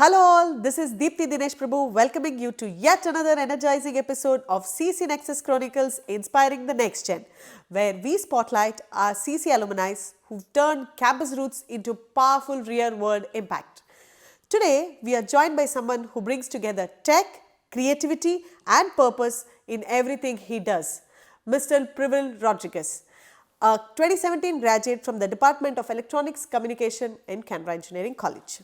Hello all, this is Deepthi Dinesh Prabhu welcoming you to yet another energizing episode of CEC Nexus Chronicles Inspiring the Next Gen, where we spotlight our CEC alumni who've turned campus roots into powerful real-world impact. Today, we are joined by someone who brings together tech, creativity and purpose in everything he does, Mr. Privil Rodrigues, a 2017 graduate from the Department of Electronics Communication in Canara Engineering College.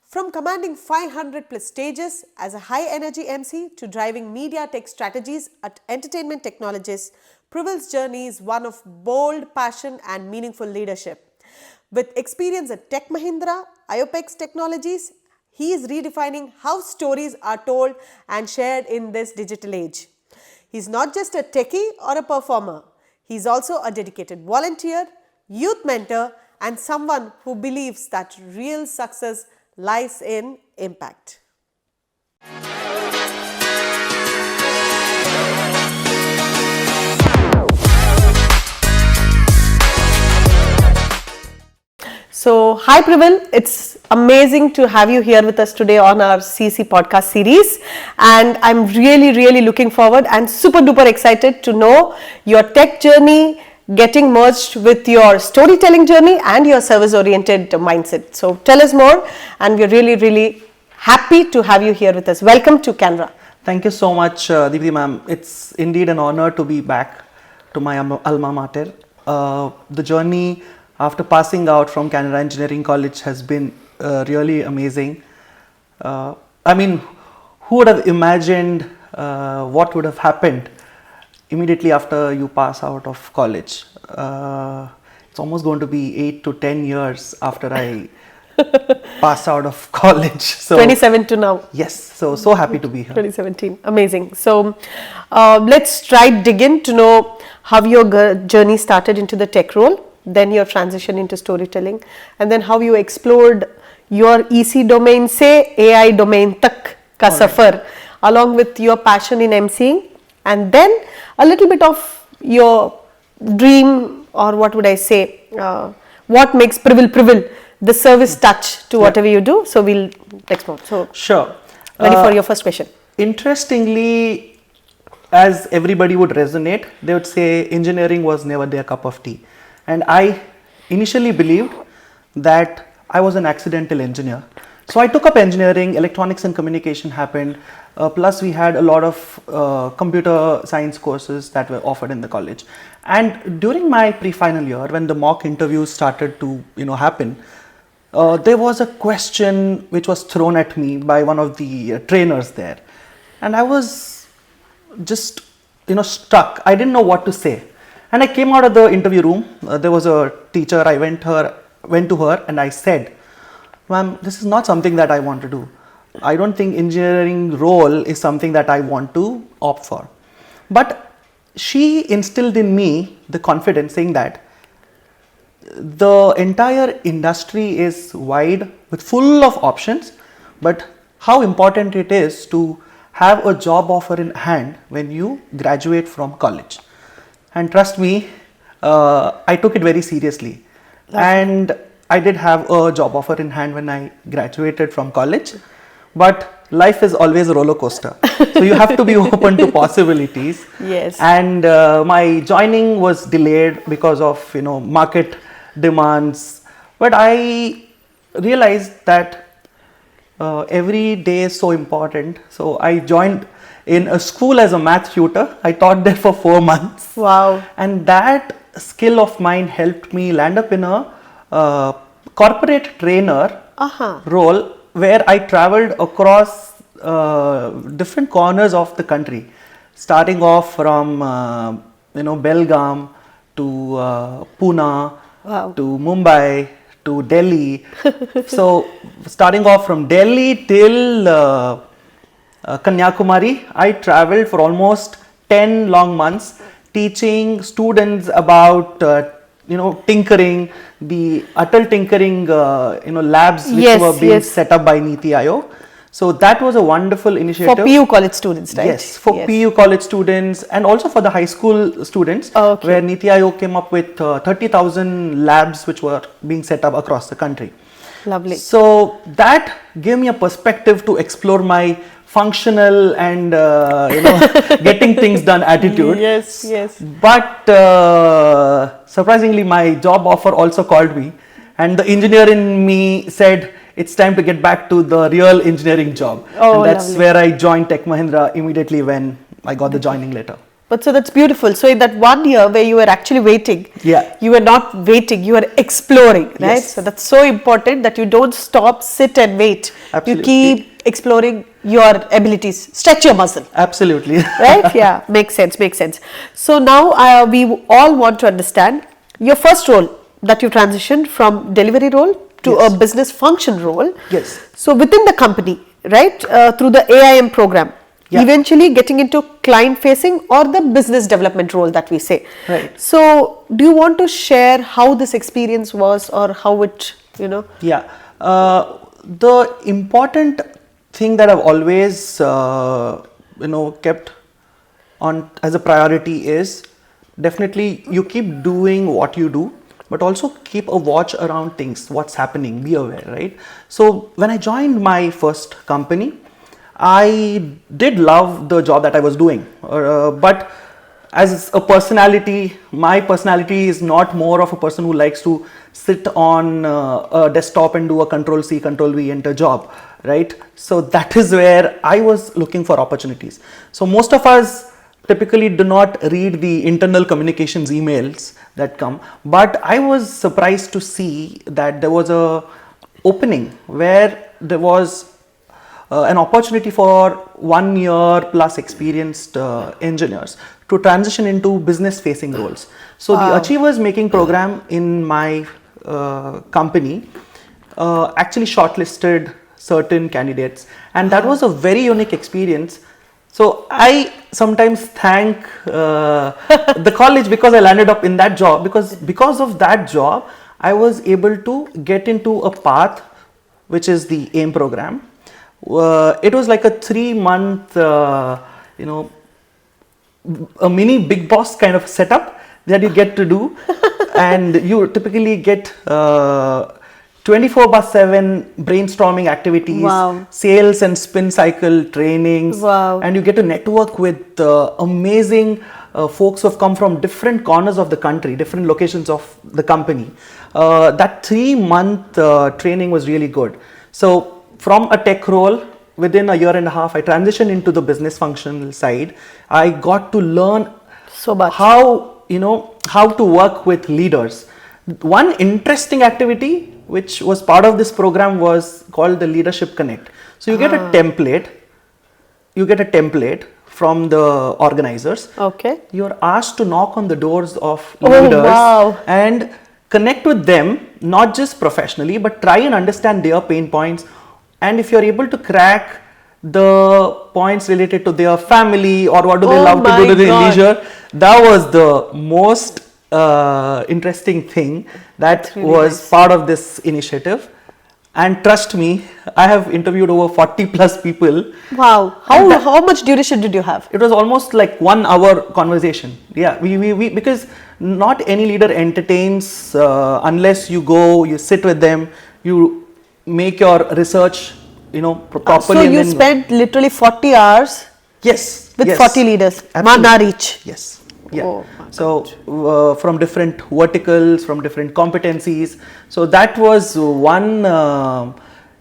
From commanding 500 plus stages as a high energy MC to driving media tech strategies at Entertainment Technologies, Privil's journey is one of bold passion and meaningful leadership. With experience at Tech Mahindra, IOPEX Technologies, he is redefining how stories are told and shared in this digital age. He is not just a techie or a performer, he is also a dedicated volunteer, youth mentor and someone who believes that real success lies in impact. So, hi Privil, it's amazing to have you here with us today on our CEC podcast series, and I'm really looking forward and super duper excited to know your tech journey getting merged with your storytelling journey and your service oriented mindset. So tell us more, and we're really happy to have you here with us. Welcome to Canara. Thank you so much, Deepthi ma'am. It's indeed an honor to be back to my alma mater. The journey after passing out from Canara Engineering College has been really amazing. I mean, who would have imagined what would have happened immediately after you pass out of college? It's almost going to be 8 to 10 years after I passed out of college. So 27 to now. Yes, so happy to be here. 2017, amazing. So let's dig in to know how your journey started into the tech role, then your transition into storytelling, and then how you explored your EC domain से AI domain तक का सफर, along with your passion in MCing, and then a little bit of your dream, or what would I say, what makes Privil, the service touch to whatever you do. So we'll explore. So sure. Ready for your first question. Interestingly, as everybody would resonate, they would say engineering was never their cup of tea. And I initially believed that I was an accidental engineer. So I took up engineering, electronics and communication happened. Plus we had a lot of computer science courses that were offered in the college. And during my pre-final year, when the mock interviews started to happen, there was a question which was thrown at me by one of the trainers there. And I was just struck. I didn't know what to say. And I came out of the interview room. There was a teacher. I went to her and I said, "Ma'am, this is not something that I want to do. I don't think engineering role is something that I want to opt for." But she instilled in me the confidence, saying that the entire industry is wide with full of options, but how important it is to have a job offer in hand when you graduate from college. And trust me, I took it very seriously. And I did have a job offer in hand when I graduated from college. But life is always a roller coaster. So you have to be open to possibilities. Yes. And my joining was delayed because of market demands. But I realized that every day is so important. So I joined in a school as a math tutor. I taught there for 4 months. Wow. And that skill of mine helped me land up in a corporate trainer role, where I traveled across different corners of the country, starting off from Belgaum to Pune, wow, to Mumbai to Delhi. So starting off from Delhi till Kanyakumari, I traveled for almost 10 long months teaching students about tinkering, the Atal tinkering labs which were being set up by Niti Aayog. So that was a wonderful initiative. For PU college students, right? Yes, for PU college students and also for the high school students, where Niti Aayog came up with 30,000 labs which were being set up across the country. Lovely. So that gave me a perspective to explore my functional and getting things done attitude. Yes. But surprisingly, my job offer also called me, and the engineer in me said it's time to get back to the real engineering job. Oh, and that's lovely. where I joined Tech Mahindra immediately when I got the joining letter. But so that's beautiful. So in that 1 year where you were actually waiting, Yeah. you were not waiting, you were exploring, right? Yes. So that's so important that you don't stop, sit and wait. Absolutely. You keep exploring your abilities, stretch your muscle. Absolutely. Right? Yeah, makes sense. So now we all want to understand your first role that you transitioned from delivery role to Yes. a business function role. Yes. So within the company, right, through the AIM program, Yeah. eventually getting into client facing or the business development role that we say. Right. So do you want to share how this experience was or how it, Yeah. The important thing that I've always, kept on as a priority is definitely you keep doing what you do, but also keep a watch around things, what's happening, be aware, right? So when I joined my first company, I did love the job that I was doing, but as a personality, my personality is not more of a person who likes to sit on a desktop and do a Control C, Control V, enter job, right? So that is where I was looking for opportunities. So most of us typically do not read the internal communications emails that come, but I was surprised to see that there was a opening where there was an opportunity for 1 year plus experienced engineers to transition into business facing roles. So the Achievers Making program in my company actually shortlisted certain candidates, and that was a very unique experience. So I sometimes thank the college because I landed up in that job, because of that job I was able to get into a path which is the AIM program. It was like a 3-month, a mini big boss kind of setup that you get to do, and you typically get 24/7 brainstorming activities, Wow. sales and spin cycle trainings, Wow. and you get to network with amazing folks who have come from different corners of the country, different locations of the company. That 3-month training was really good. So from a tech role, within a year and a half, I transitioned into the business functional side. I got to learn So much. how to work with leaders. One interesting activity which was part of this program was called the Leadership Connect. So you get a template. You get a template from the organizers. Okay. You're asked to knock on the doors of Oh, leaders wow. and connect with them, not just professionally, but try and understand their pain points. And if you're able to crack the points related to their family or what do they Oh love to do my to their God. leisure, that was the most interesting thing that really was nice. part of this initiative. And trust me, I have interviewed over 40 plus people. Wow. How much duration did you have? It was almost like 1 hour conversation. Yeah, we because not any leader entertains unless you go, you sit with them, you make your research, properly. So and you then- spent literally 40 hours yes with yes, 40 leaders, absolutely. Mana reach. Yes. Yeah. Oh, my So from different verticals, from different competencies. So that was one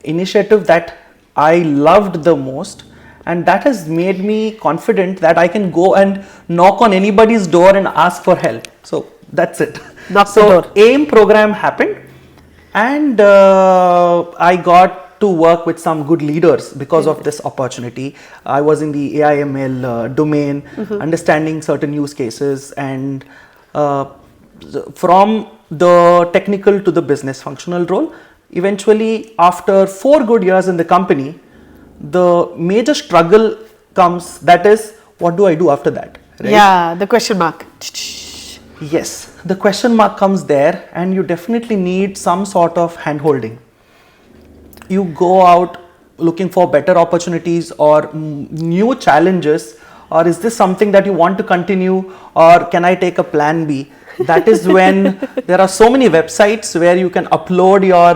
initiative that I loved the most, and that has made me confident that I can go and knock on anybody's door and ask for help. So that's it. Knock the so door. AIM program happened, and I got to work with some good leaders because of this opportunity. I was in the AIML domain, understanding certain use cases, and from the technical to the business functional role. Eventually, after 4 good years in the company, the major struggle comes, that is, what do I do after that? Right? Yeah, the question mark. Yes, the question mark comes there, and you definitely need some sort of hand holding. You go out looking for better opportunities or new challenges, or is this something that you want to continue, or can I take a plan B? That is when there are so many websites where you can upload your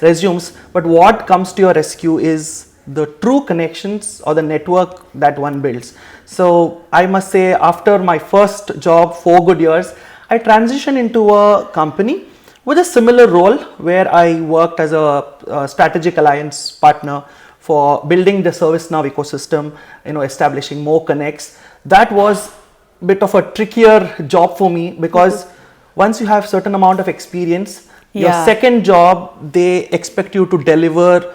resumes, but what comes to your rescue is the true connections or the network that one builds. So I must say, after my first job, 4 good years, I transitioned into a company with a similar role where I worked as a strategic alliance partner for building the ServiceNow ecosystem, establishing more connects. That was a bit of a trickier job for me, because once you have certain amount of experience, your second job, they expect you to deliver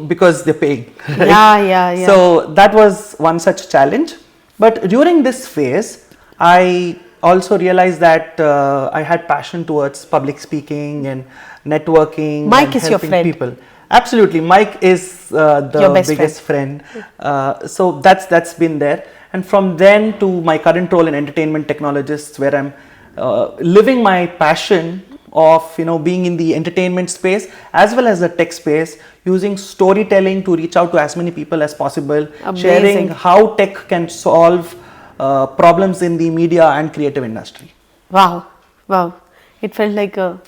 because they're paying. Right? Yeah. So that was one such challenge. But during this phase, I also realized that I had passion towards public speaking and networking. Mike and is your helping friend. people. Absolutely, Mike is the biggest friend. So that's been there. And from then to my current role in entertainment technologists, where I'm living my passion of being in the entertainment space as well as the tech space, using storytelling to reach out to as many people as possible, sharing how tech can solve problems in the media and creative industry. Wow. It felt like a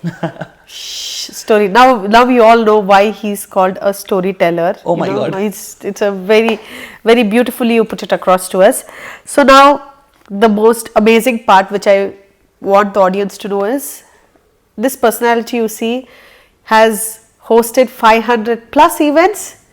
story. Now you all know why he's called a storyteller. Oh my God. It's a very, very beautifully you put it across to us. So now the most amazing part which I want the audience to know is, this personality you see has hosted 500 plus events,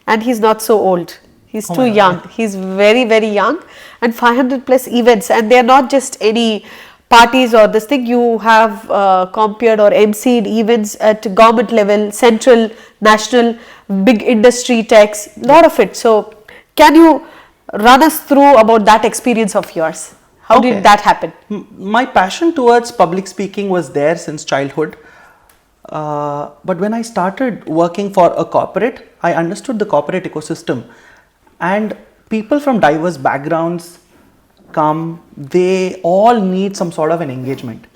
and he's not so old. He's too young. He's very, very young, and 500 plus events, and they're not just any parties or this thing. You have compared or emceed events at government level, central, national, big industry techs, lot of it. So can you run us through about that experience of yours? How did that happen? My passion towards public speaking was there since childhood. But when I started working for a corporate, I understood the corporate ecosystem, and people from diverse backgrounds come, they all need some sort of an engagement.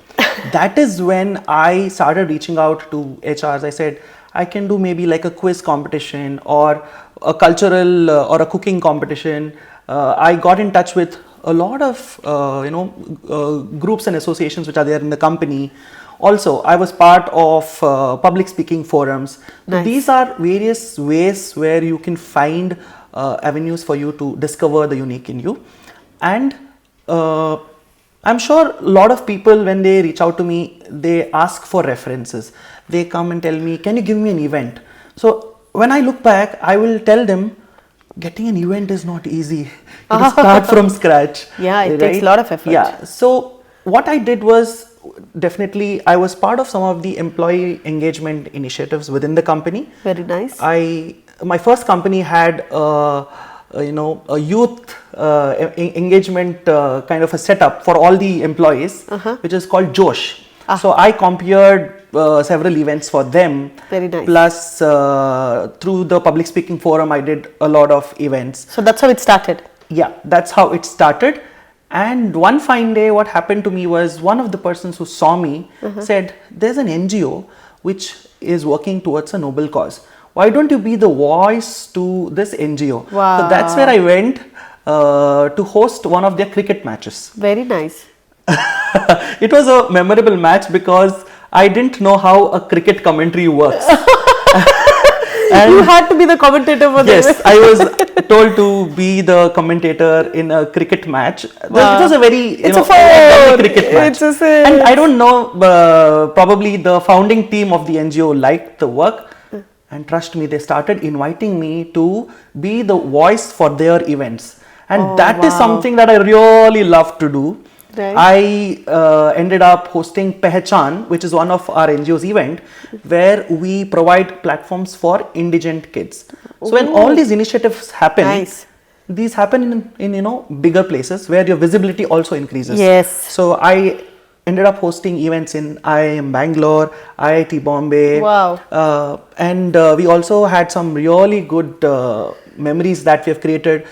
That is when I started reaching out to HRs. I said, I can do maybe like a quiz competition or a cultural or a cooking competition. I got in touch with a lot of groups and associations which are there in the company. Also, I was part of public speaking forums. Nice. These are various ways where you can find avenues for you to discover the unique in you. And I'm sure a lot of people, when they reach out to me, they ask for references. They come and tell me, can you give me an event? So when I look back, I will tell them, getting an event is not easy. You start from scratch. Yeah, it takes a lot of effort. Yeah. So what I did was, definitely I was part of some of the employee engagement initiatives within the company. Very nice. My first company had a youth engagement kind of a setup for all the employees, which is called Josh. So I compared several events for them. Very nice. Plus through the public speaking forum, I did a lot of events. So that's how it started. Yeah, that's how it started. And one fine day, what happened to me was, one of the persons who saw me said, there's an NGO which is working towards a noble cause. Why don't you be the voice to this NGO? Wow. So that's where I went to host one of their cricket matches. Very nice. It was a memorable match because I didn't know how a cricket commentary works. And you had to be the commentator for this. Yes, I was told to be the commentator in a cricket match. Wow. It was a very cricket match. And I don't know, probably the founding team of the NGO liked the work, and trust me, they started inviting me to be the voice for their events. And that is something that I really love to do. Right. I ended up hosting Pehchan, which is one of our NGO's event, where we provide platforms for indigent kids. So when all these initiatives happen, these happen in bigger places where your visibility also increases. Yes. So I ended up hosting events in IIM Bangalore, IIT Bombay. Wow. And we also had some really good memories that we have created.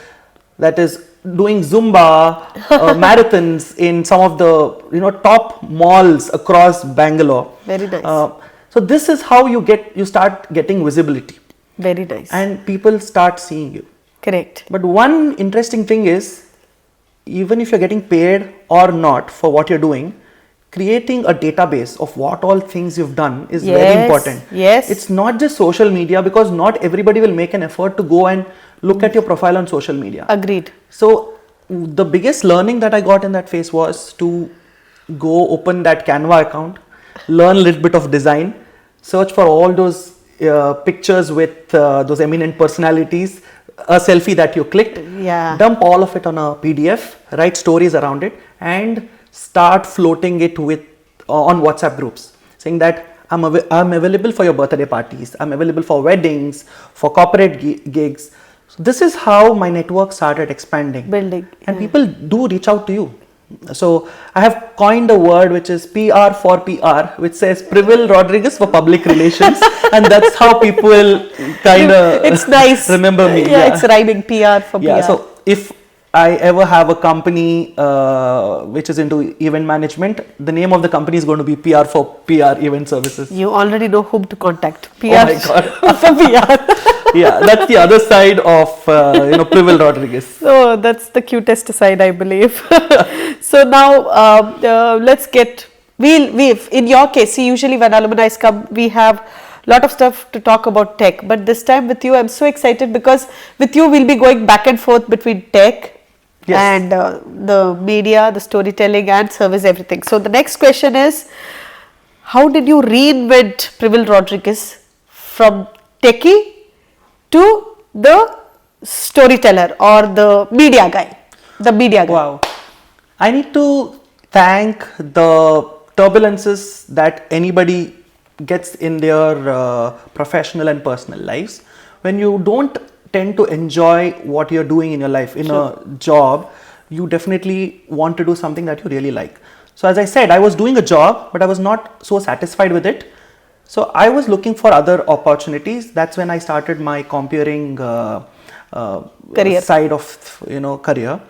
That is doing Zumba marathons in some of the top malls across Bangalore. Very nice. So this is how you start getting visibility. Very nice. And people start seeing you. Correct. But one interesting thing is, even if you're getting paid or not for what you're doing, creating a database of what all things you've done is very important. Yes. It's not just social media, because not everybody will make an effort to go and look at your profile on social media. Agreed. So the biggest learning that I got in that phase was to go open that Canva account, learn a little bit of design, search for all those pictures with those eminent personalities, a selfie that you clicked, dump all of it on a PDF, write stories around it, and start floating it with on WhatsApp groups, saying that I'm available for your birthday parties, I'm available for weddings, for corporate gigs. So this is how my network started expanding. Building. And people do reach out to you. So I have coined a word which is PR for PR, which says Privil Rodrigues for public relations, and that's how people kind of it's nice. remember me. Yeah, it's rhyming, PR for PR. So if I ever have a company which is into event management, the name of the company is going to be PR for PR event services. You already know whom to contact. PR Oh my God. for PR. Yeah, that's the other side of Privil Rodrigues. So that's the cutest side, I believe. So now let's get, in your case, usually when alumni come, we have lot of stuff to talk about tech, but this time with you, I'm so excited because with you, we'll be going back and forth between tech and the media, the storytelling and service, everything. So the next question is, how did you reinvent Privil Rodrigues from techie to the storyteller or the media guy? Wow. I need to thank the turbulences that anybody gets in their professional and personal lives. When you don't tend to enjoy what you're doing in your life, in a job, you definitely want to do something that you really like. So as I said, I was doing a job, but I was not so satisfied with it. So I was looking for other opportunities. That's when I started my comparing career side of career,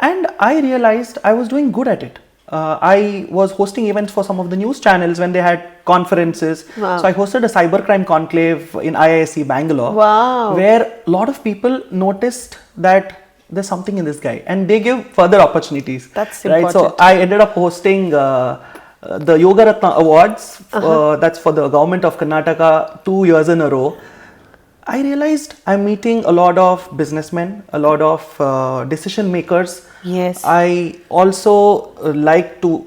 and I realized I was doing good at it. I was hosting events for some of the news channels when they had conferences. Wow. So I hosted a cybercrime conclave in IISc Bangalore, wow, where a lot of people noticed that there's something in this guy, and they give further opportunities. That's right. important. So I ended up hosting the Yogarathna Awards. That's for the government of Karnataka 2 years in a row. I realized I'm meeting a lot of businessmen, a lot of decision makers. Yes. I also like to,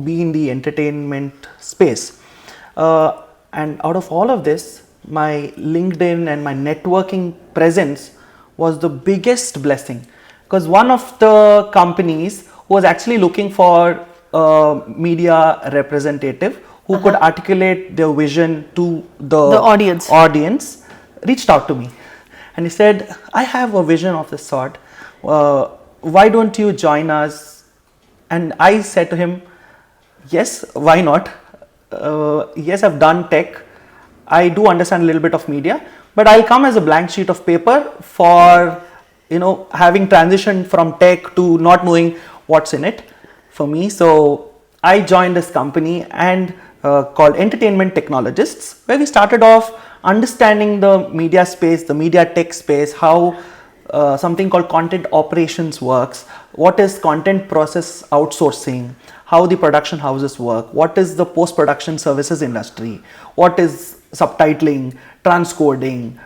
be in the entertainment space. And out of all of this, my LinkedIn and my networking presence was the biggest blessing. Because one of the companies who was actually looking for a media representative who could articulate their vision to the audience reached out to me, and he said, I have a vision of this sort, why don't you join us? And I said to him, yes, why not? Yes, I've done tech, I do understand a little bit of media, but I'll come as a blank sheet of paper for having transitioned from tech to not knowing what's in it for me. So I joined this company and called Entertainment Technologists, where we started off understanding the media space, the media tech space, how something called content operations works, what is content process outsourcing, how the production houses work, what is the post-production services industry, what is subtitling, transcoding,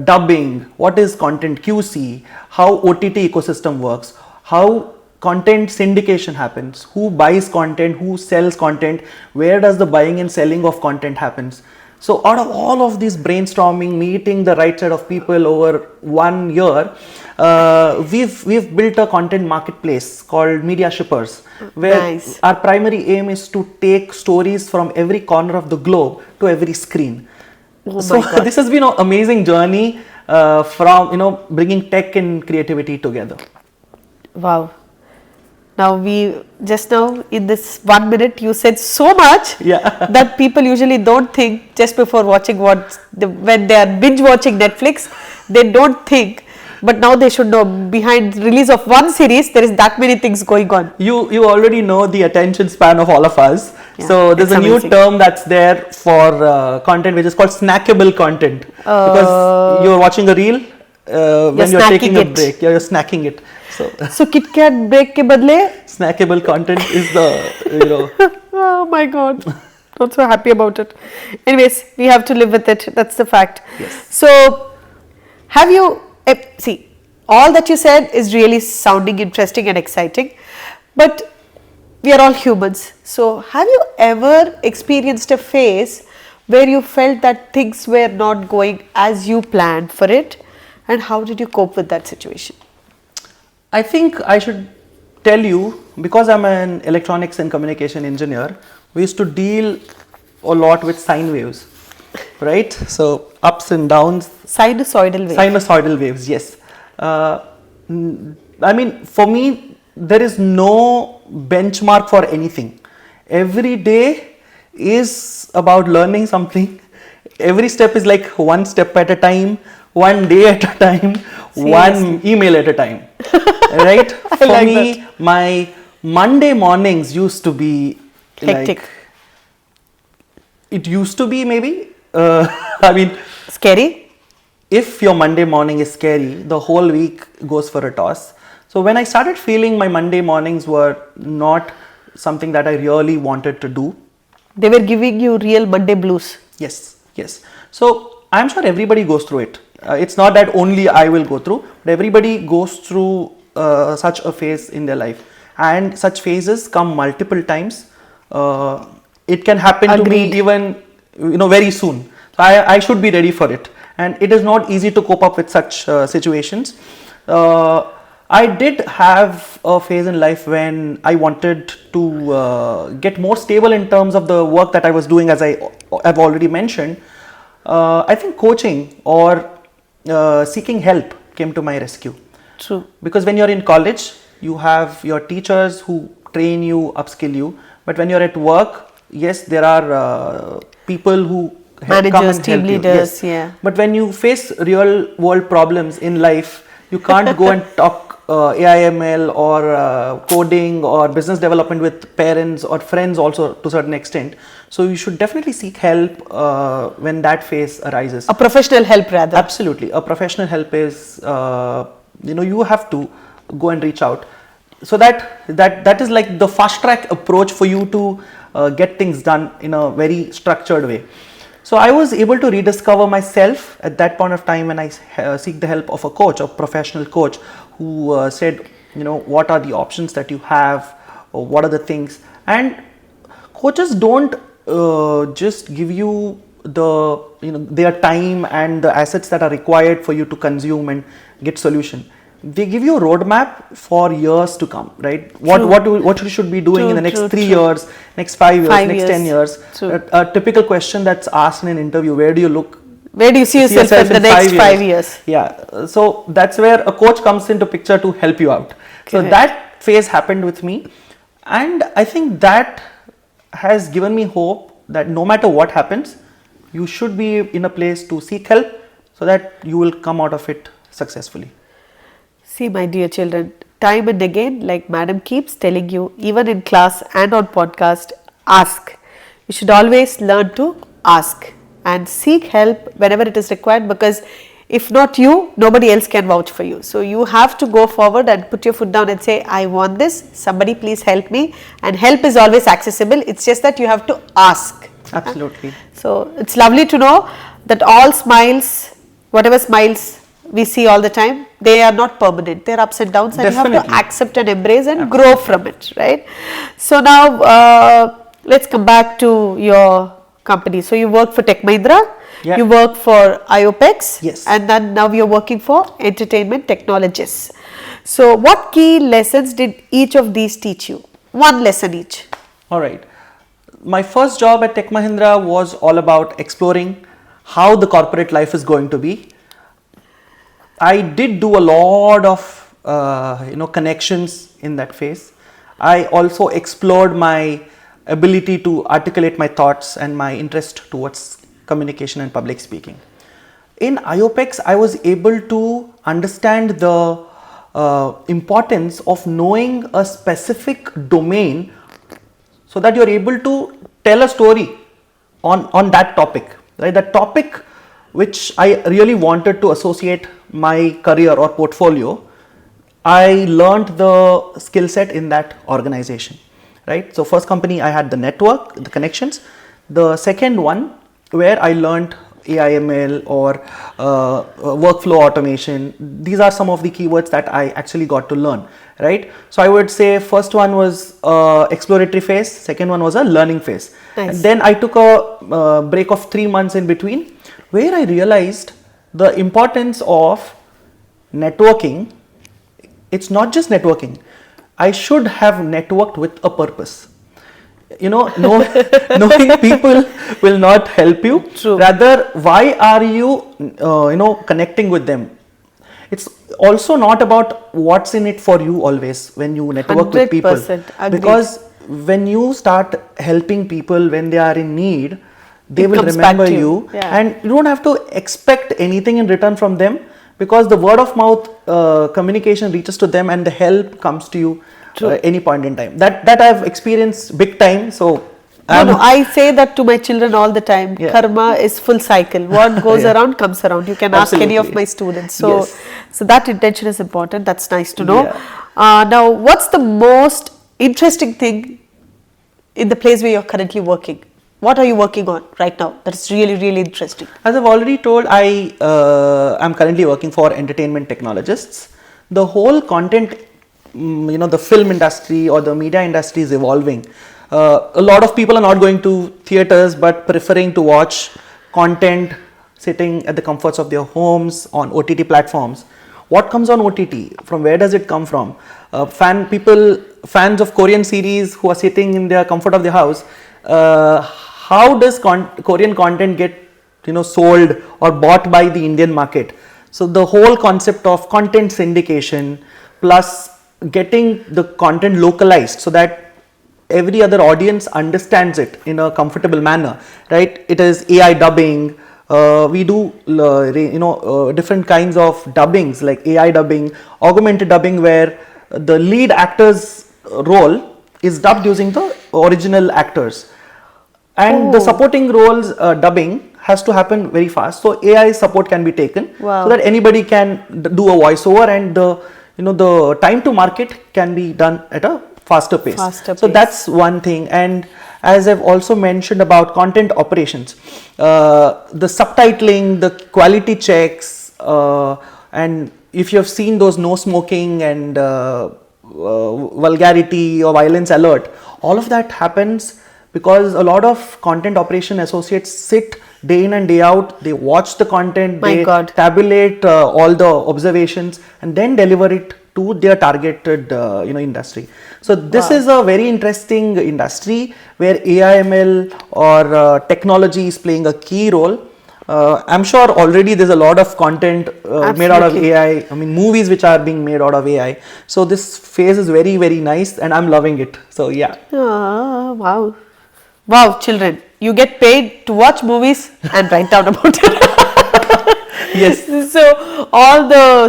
dubbing, what is content QC, how OTT ecosystem works, how content syndication happens, who buys content, who sells content, where does the buying and selling of content happens. So out of all of this brainstorming, meeting the right set of people over 1 year, we've built a content marketplace called Media Shippers, where our primary aim is to take stories from every corner of the globe to every screen. So this has been an amazing journey from bringing tech and creativity together. Wow. Now just now in this 1 minute you said so much that people usually don't think just before watching when they are binge watching Netflix, they don't think, but now they should know behind release of one series there is that many things going on. You already know the attention span of all of us. So there's a new term that's there for content which is called snackable content, because you're watching a reel when you're taking snacking a it. break. You're snacking it. So So Kit Kat break ke badle? snackable content is the, Oh my god. Not so happy about it. Anyways, we have to live with it. That's the fact. Yes. So, have you see, all that you said is really sounding interesting and exciting, but we are all humans. So, have you ever experienced a phase where you felt that things were not going as you planned for it, and how did you cope with that situation? I think I should tell you, because I'm an electronics and communication engineer, we used to deal a lot with sine waves, right? So ups and downs. Sinusoidal wave. Sinusoidal waves, yes. I mean, for me, there is no benchmark for anything. Every day is about learning something. Every step is like one step at a time, one day at a time, one email at a time. Right? For like me, my Monday mornings used to be Hectic. like, it used to be maybe, I mean, Scary? if your Monday morning is scary, the whole week goes for a toss. So when I started feeling my Monday mornings were not something that I really wanted to do. They were giving you real Monday blues. Yes, yes. So I'm sure everybody goes through it. It's not that only I will go through, but everybody goes through such a phase in their life. And such phases come multiple times. It can happen to me even very soon. So I should be ready for it. And it is not easy to cope up with such situations. I did have a phase in life when I wanted to get more stable in terms of the work that I was doing, as I've already mentioned. I think coaching or seeking help came to my rescue. True. Because when you're in college, you have your teachers who train you, upskill you. But when you're at work, yes, there are people who come and team help you. leaders, Yes. yeah. But when you face real world problems in life, you can't go and talk AIML or coding or business development with parents or friends also to a certain extent. So you should definitely seek help when that phase arises. A professional help rather. Absolutely. A professional help is, you have to go and reach out. So that is like the fast track approach for you to get things done in a very structured way. So I was able to rediscover myself at that point of time when I seek the help of a coach, a professional coach who said, what are the options that you have, or what are the things. And coaches don't just give you their time and the assets that are required for you to consume and get solution. They give you a roadmap for years to come, right? What you should be doing in the next 3 years, next 5 years, next 10 years. A typical question that's asked in an interview: where do you look? Where do you see yourself in the next 5 years? Yeah. So that's where a coach comes into picture to help you out. So that phase happened with me, and I think that has given me hope that no matter what happens, you should be in a place to seek help so that you will come out of it successfully. See, my dear children, time and again, like Madam keeps telling you, even in class and on podcast, ask. You should always learn to ask and seek help whenever it is required, because if not you, nobody else can vouch for you. So you have to go forward and put your foot down and say, I want this, somebody please help me. And help is always accessible. It's just that you have to ask. Absolutely. So it's lovely to know that all smiles, whatever smiles we see all the time, they are not permanent. They are ups and downs, and Definitely. you have to accept and embrace and grow from it, right? So now let's come back to your company. So you work for Tech Mahindra, you work for IOPEX, yes, and then now you're working for Entertainment Technologies. So what key lessons did each of these teach you? One lesson each. All right. My first job at Tech Mahindra was all about exploring how the corporate life is going to be. I did do a lot of connections in that phase. I also explored my ability to articulate my thoughts and my interest towards communication and public speaking. In IOPEX, I was able to understand the importance of knowing a specific domain so that you're able to tell a story on that topic, right? That topic which I really wanted to associate my career or portfolio, I learned the skill set in that organization, right? So first company I had the network, the connections. The second one where I learned AIML or workflow automation. These are some of the keywords that I actually got to learn, right? So I would say first one was exploratory phase, second one was a learning phase. Nice. And then I took a break of 3 months in between, where I realized the importance of networking. It's not just networking. I should have networked with a purpose. You know, knowing people will not help you. True. Rather, why are you, connecting with them? It's also not about what's in it for you always when you network with people. 100% agreed. Because when you start helping people when they are in need, they It will comes back remember to you. you, Yeah. and you don't have to expect anything in return from them, because the word of mouth communication reaches to them and the help comes to you any point in time. That I've experienced big time. So No, I say that to my children all the time. Yeah. Karma is full cycle. What goes Yeah. around comes around. You can ask any of Absolutely. my students. So, Yes. so that intention is important. That's nice to know. Yeah. Now, what's the most interesting thing in the place where you're currently working? What are you working on right now? That's really, really interesting. As I've already told, I am currently working for entertainment technologists. The whole content, the film industry or the media industry is evolving. A lot of people are not going to theaters but preferring to watch content sitting at the comforts of their homes on OTT platforms. What comes on OTT? From where does it come from? Fans of Korean series who are sitting in their comfort of their house, how does Korean content get sold or bought by the Indian market? So the whole concept of content syndication plus getting the content localized so that every other audience understands it in a comfortable manner, right? It is AI dubbing. We do different kinds of dubbings like AI dubbing, augmented dubbing, where the lead actor's role is dubbed using the original actors. And the supporting roles dubbing has to happen very fast. So AI support can be taken so that anybody can do a voiceover, and the time to market can be done at a faster pace. So that's one thing. And as I've also mentioned about content operations, the subtitling, the quality checks, and if you have seen those no smoking and vulgarity or violence alert, all of that happens because a lot of content operation associates sit day in and day out. They watch the content, tabulate all the observations, and then deliver it to their targeted industry. So this is a very interesting industry where AIML or technology is playing a key role. I'm sure already there's a lot of content made out of AI. I mean, movies which are being made out of AI. So this phase is very, very nice, and I'm loving it. So yeah. Wow. Wow, children, you get paid to watch movies and write down about it. Yes. So all the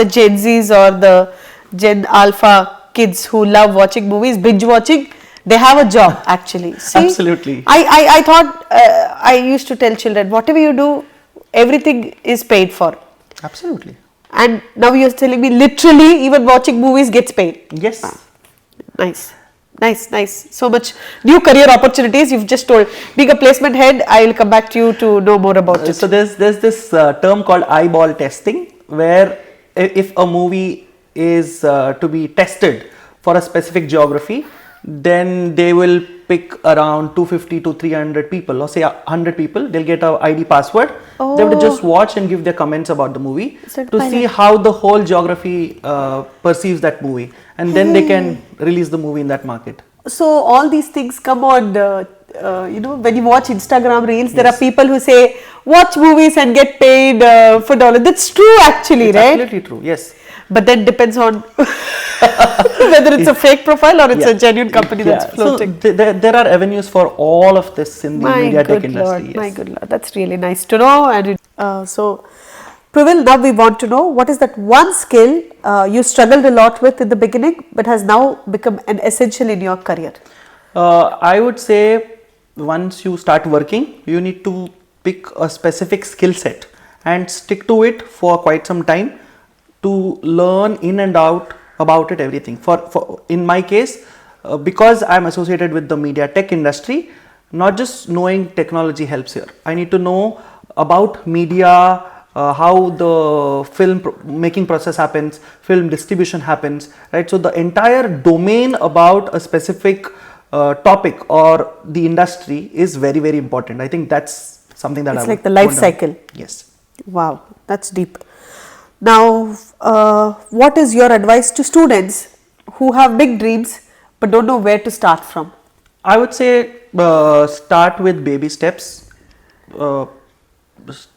Gen Zs or the Gen Alpha kids who love watching movies, binge watching, they have a job actually. See? Absolutely. I thought, I used to tell children, whatever you do, everything is paid for. Absolutely. And now you're telling me literally even watching movies gets paid. Yes. Nice. So much new career opportunities. You've just told. Being a placement head, I will come back to you to know more about it. So there's this term called eyeball testing, where if a movie is to be tested for a specific geography, then they will pick around 250 to 300 people, or say 100 people. They'll get a ID password. They have to just watch and give their comments about the movie to see how the whole geography perceives that movie, and then they can release the movie in that market. So all these things come on, when you watch Instagram reels, there are people who say, watch movies and get paid for dollars. That's true actually, It's right? absolutely true, yes. But then depends on whether it's a fake profile or it's a genuine company that's floating. So there are avenues for all of this in the media tech industry. Yes. My good Lord, that's really nice to know. And so, Privil, now we want to know, what is that one skill you struggled a lot with in the beginning but has now become an essential in your career? I would say once you start working, you need to pick a specific skill set and stick to it for quite some time to learn in and out about it, everything. For in my case, because I'm associated with the media tech industry, not just knowing technology helps here. I need to know about media, how the making process happens, film distribution happens, right? So the entire domain about a specific topic or the industry is very, very important. I think that's something that It's like the life cycle. Yes. Wow, that's deep. Now, what is your advice to students who have big dreams but don't know where to start from? I would say start with baby steps.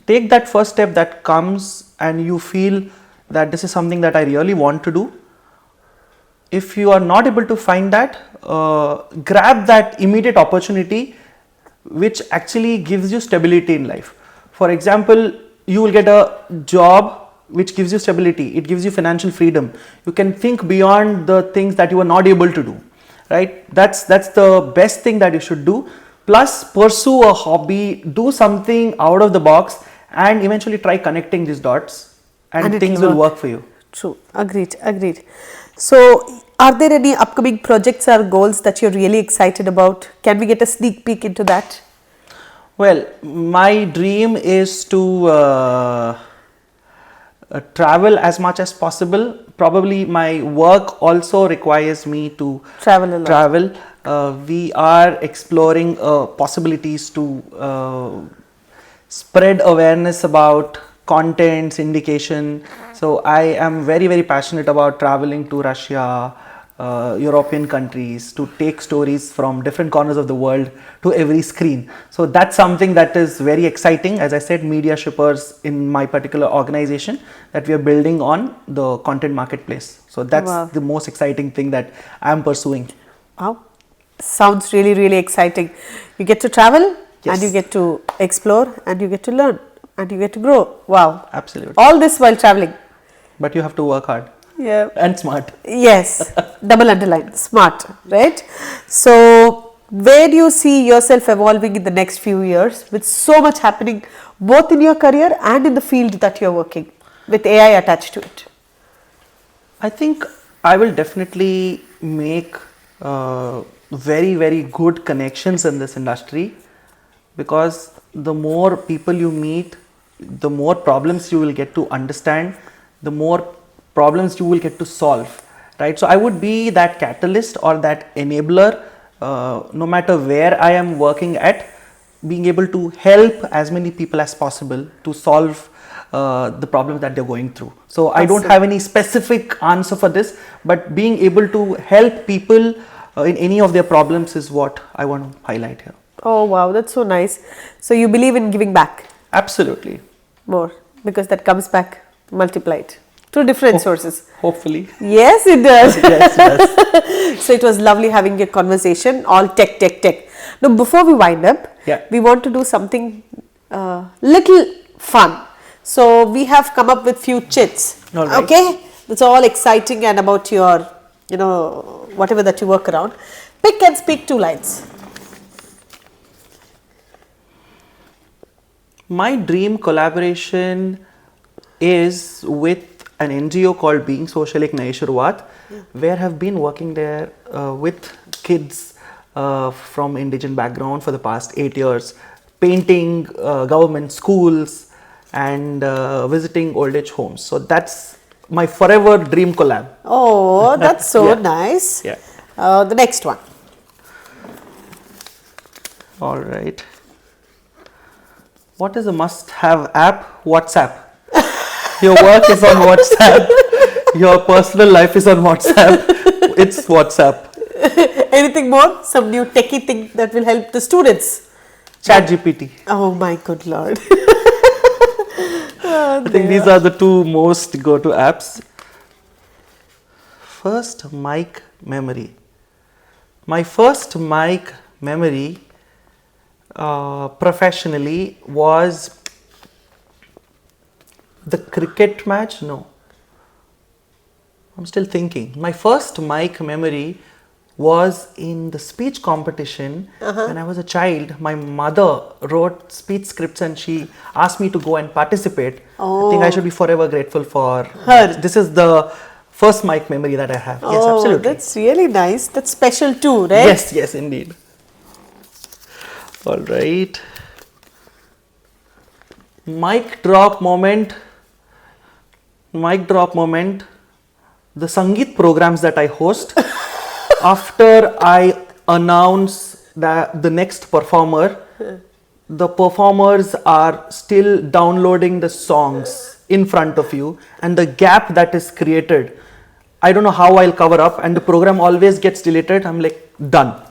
Take that first step that comes and you feel that this is something that I really want to do. If you are not able to find that, grab that immediate opportunity which actually gives you stability in life. For example, you will get a job which gives you stability, it gives you financial freedom. You can think beyond the things that you are not able to do, right? That's the best thing that you should do. Plus, pursue a hobby, do something out of the box, and eventually try connecting these dots, and things will work for you. True, agreed. So, are there any upcoming projects or goals that you're really excited about? Can we get a sneak peek into that? Well, my dream is to travel as much as possible. Probably my work also requires me to Travel a lot. We are exploring possibilities to spread awareness about content syndication. So I am very, very passionate about traveling to Russia, European countries, to take stories from different corners of the world to every screen. So that's something that is very exciting. As I said, media shippers in my particular organization that we are building on the content marketplace. So that's the most exciting thing that I am pursuing. Wow, sounds really, really exciting. You get to travel, and you get to explore, and you get to learn, and you get to grow. Wow. Absolutely. All this while traveling. But you have to work hard. Yeah. And smart. Yes, double underline, smart, right? So, where do you see yourself evolving in the next few years with so much happening both in your career and in the field that you're working with AI attached to it? I think I will definitely make very, very good connections in this industry, because the more people you meet, the more problems you will get to understand, the more problems you will get to solve, right? So I would be that catalyst or that enabler, no matter where I am working at, being able to help as many people as possible to solve the problems that they're going through. So I don't have any specific answer for this, but being able to help people in any of their problems is what I want to highlight here. Oh wow, that's so nice. So you believe in giving back? Absolutely. More, because that comes back multiplied through different sources. Hopefully. Yes, it does. Yes, it does. So it was lovely having a conversation, all tech. Now, before we wind up, we want to do something little fun. So we have come up with few chits. All right. Okay, that's all exciting and about your, whatever that you work around. Pick and speak 2 lines. My dream collaboration is with an NGO called Being Social Ek Nayi Shuruaat, where I've been working there with kids from indigenous background for the past 8 years, painting government schools and visiting old age homes. So that's my forever dream collab. Oh, that's so nice. Yeah. The next one. All right. What is a must-have app? WhatsApp. Your work is on WhatsApp. Your personal life is on WhatsApp. It's WhatsApp. Anything more? Some new techie thing that will help the students? ChatGPT. Oh my good lord. I think these are the 2 most go-to apps. First mic memory. My first mic memory professionally was the cricket match. No, I'm still thinking. My first mic memory was in the speech competition. When I was a child, my mother wrote speech scripts and she asked me to go and participate. I think I should be forever grateful for her. This is the first mic memory that I have. Yes, Oh, absolutely. that's really nice. That's special too, right? Yes, yes, indeed. All right. Mic drop moment. Mic drop moment. The Sangeet programs that I host, after I announce the next performer, the performers are still downloading the songs in front of you, and the gap that is created, I don't know how I'll cover up, and the program always gets deleted. I'm like, done.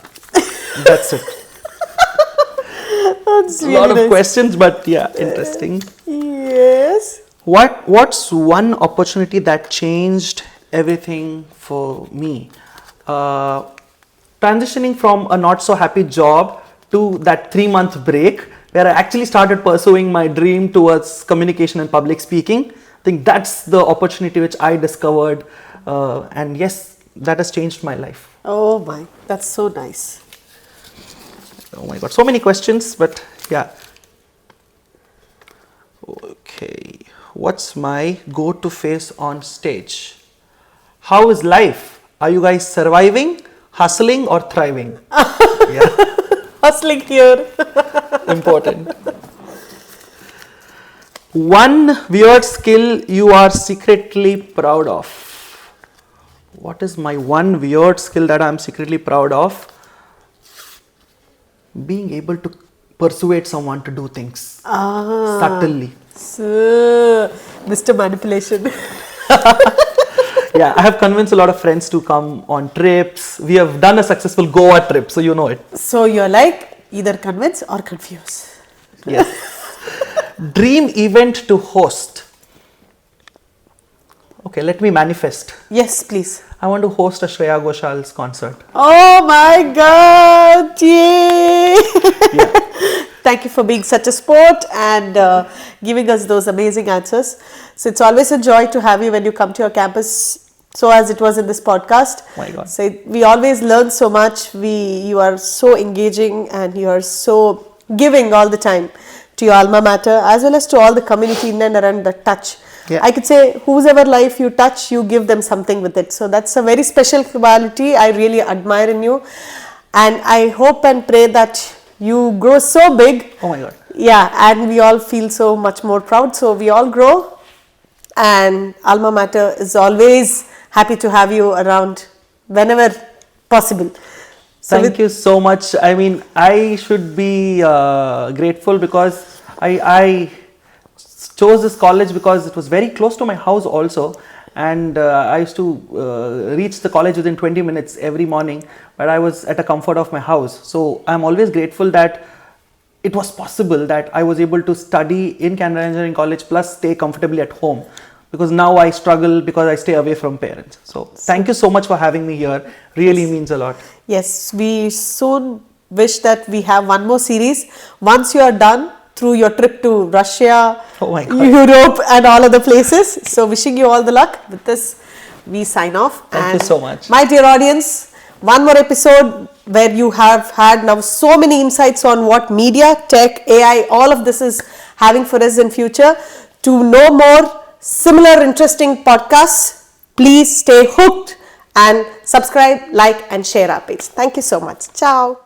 That's it. That's A really lot of nice. questions, but yeah, interesting. Yes. What's one opportunity that changed everything for me? Transitioning from a not so happy job to that 3-month break where I actually started pursuing my dream towards communication and public speaking. I think that's the opportunity which I discovered, and yes, that has changed my life. Oh my, that's so nice. Oh my god, so many questions, but yeah. Okay, what's my go-to face on stage? How is life? Are you guys surviving, hustling, or thriving? Yeah, Hustling here. important. One weird skill you are secretly proud of. What is my one weird skill that I'm secretly proud of? Being able to persuade someone to do things subtly. So, Mr. Manipulation. Yeah, I have convinced a lot of friends to come on trips. We have done a successful Goa trip, so you know it. So you're like either convince or confuse. Yes. Dream event to host. Okay, let me manifest. Yes, please. I want to host a Shreya Ghoshal's concert. Oh my God! Yay! Thank you for being such a sport and giving us those amazing answers. So it's always a joy to have you when you come to your campus. So as it was in this podcast. My God. So we always learn so much. You are so engaging and you are so giving all the time to your alma mater as well as to all the community in and around the touch. Yeah. I could say whosever life you touch, you give them something with it. So that's a very special quality I really admire in you. And I hope and pray that you grow so big. Oh my God. Yeah, and we all feel so much more proud. So we all grow, and alma mater is always happy to have you around whenever possible. So Thank you so much. I mean, I should be grateful because I chose this college because it was very close to my house also, and I used to reach the college within 20 minutes every morning, but I was at a comfort of my house. So I'm always grateful that it was possible that I was able to study in Canara Engineering College plus stay comfortably at home, because now I struggle because I stay away from parents. So thank you so much for having me here. Really means a lot. yes, we soon wish that we have one more series once you are done through your trip to Russia, Oh my God. Europe and all other places. So wishing you all the luck. With this, we sign off. Thank you so much. My dear audience, one more episode where you have had now so many insights on what media, tech, AI, all of this is having for us in future. To know more similar interesting podcasts, please stay hooked and subscribe, like and share our page. Thank you so much. Ciao.